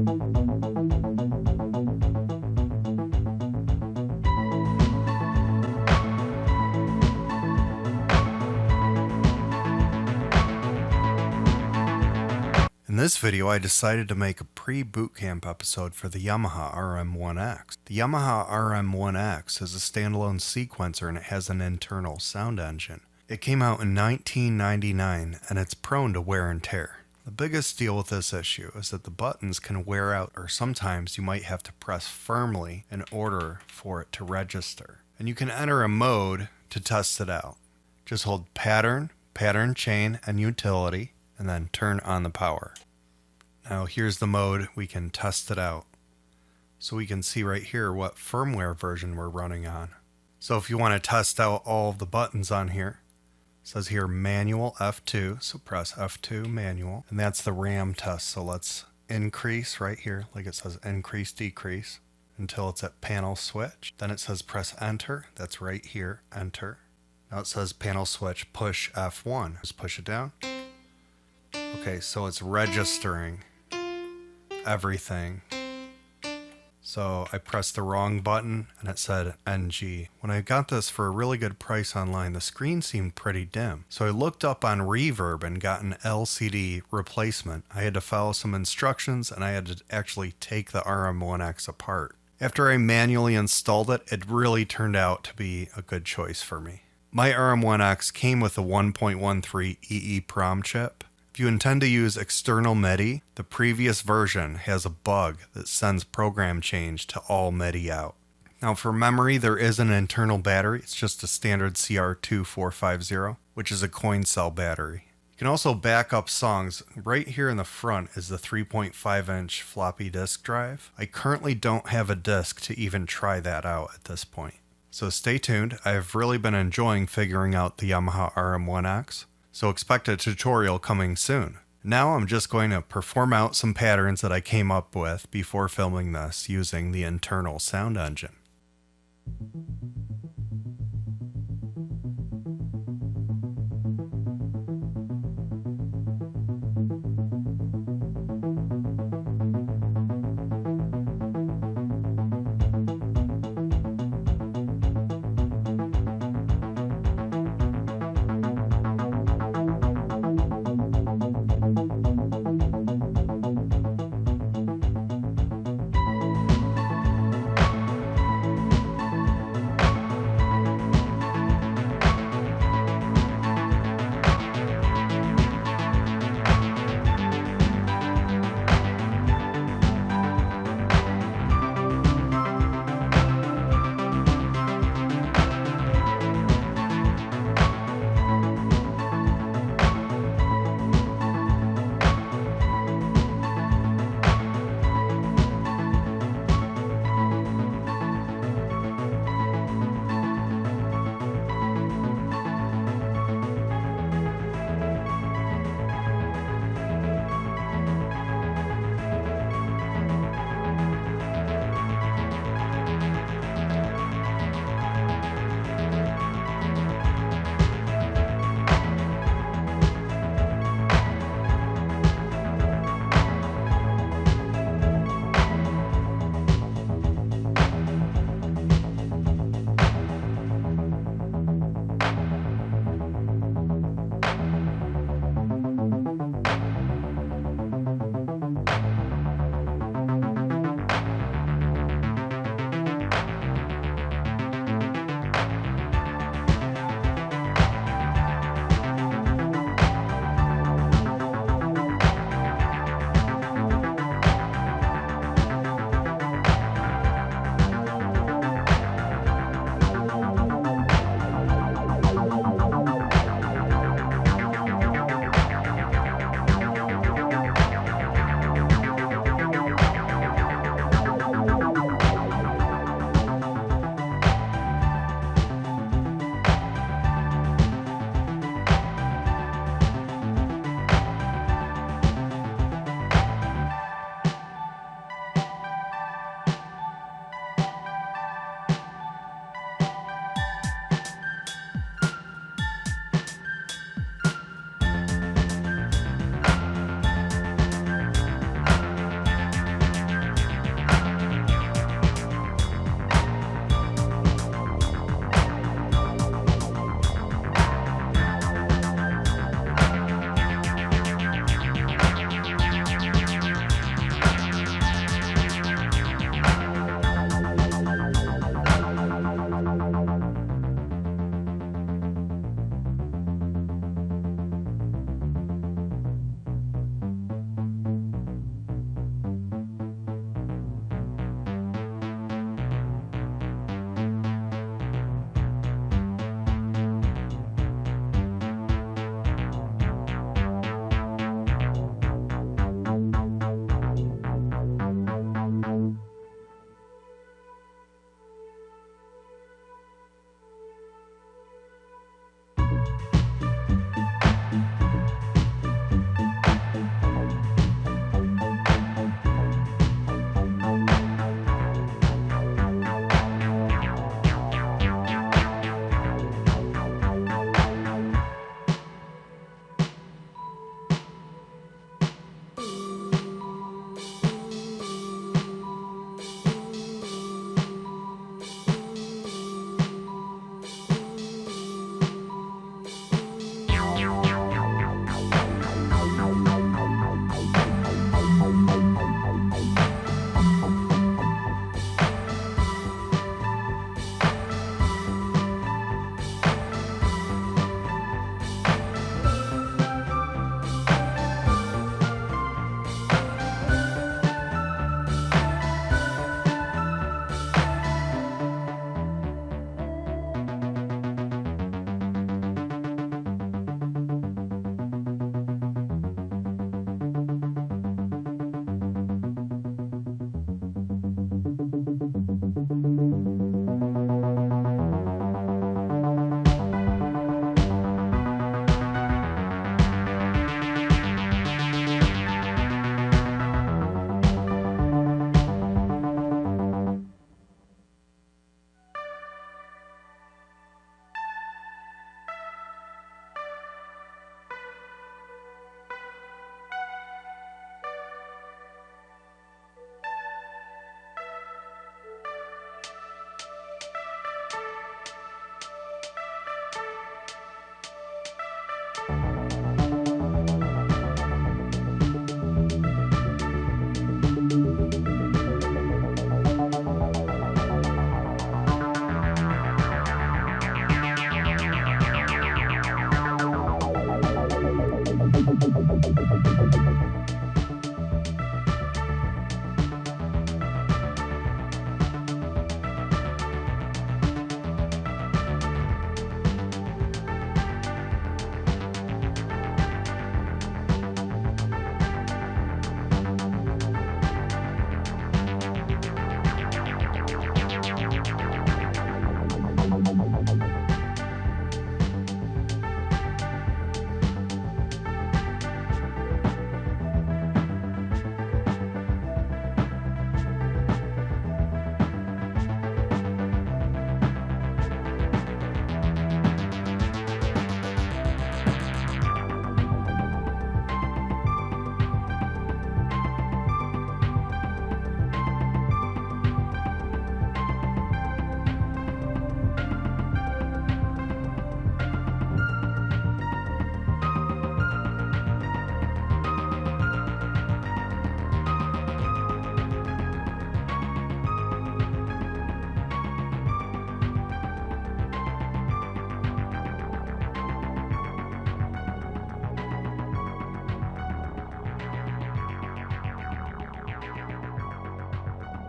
In this video, I decided to make a pre-bootcamp episode for the Yamaha Rm1x. The Yamaha Rm1x is a standalone sequencer and it has an internal sound engine. It came out in 1999 and it's prone to wear and tear. The biggest deal with this issue is that the buttons can wear out, or sometimes you might have to press firmly in order for it to register. And you can enter a mode to test it out. Just hold pattern, pattern chain, and utility, and then turn on the power. Now here's the mode we can test it out. So we can see right here what firmware version we're running on. So if you want to test out all of the buttons on here, it says here manual F2, so press F2 manual, and that's the RAM test. So let's increase right here, like it says increase, decrease, until it's at panel switch. Then it says press enter, that's right here, enter. Now it says panel switch, push F1, just push it down. Okay, so it's registering everything. So I pressed the wrong button and it said NG. When I got this for a really good price online, the screen seemed pretty dim. So I looked up on Reverb and got an LCD replacement. I had to follow some instructions and I had to actually take the Rm1x apart. After I manually installed it, it really turned out to be a good choice for me. My Rm1x came with a 1.13 Eeprom chip. If you intend to use external MIDI, the previous version has a bug that sends program change to all MIDI out. Now for memory, there is an internal battery. It's just a standard CR2450, which is a coin cell battery. You can also back up songs. Right here in the front is the 3.5-inch floppy disk drive. I currently don't have a disk to even try that out at this point. So stay tuned. I've really been enjoying figuring out the Yamaha Rm1x. So expect a tutorial coming soon. Now I'm just going to perform out some patterns that I came up with before filming this using the internal sound engine.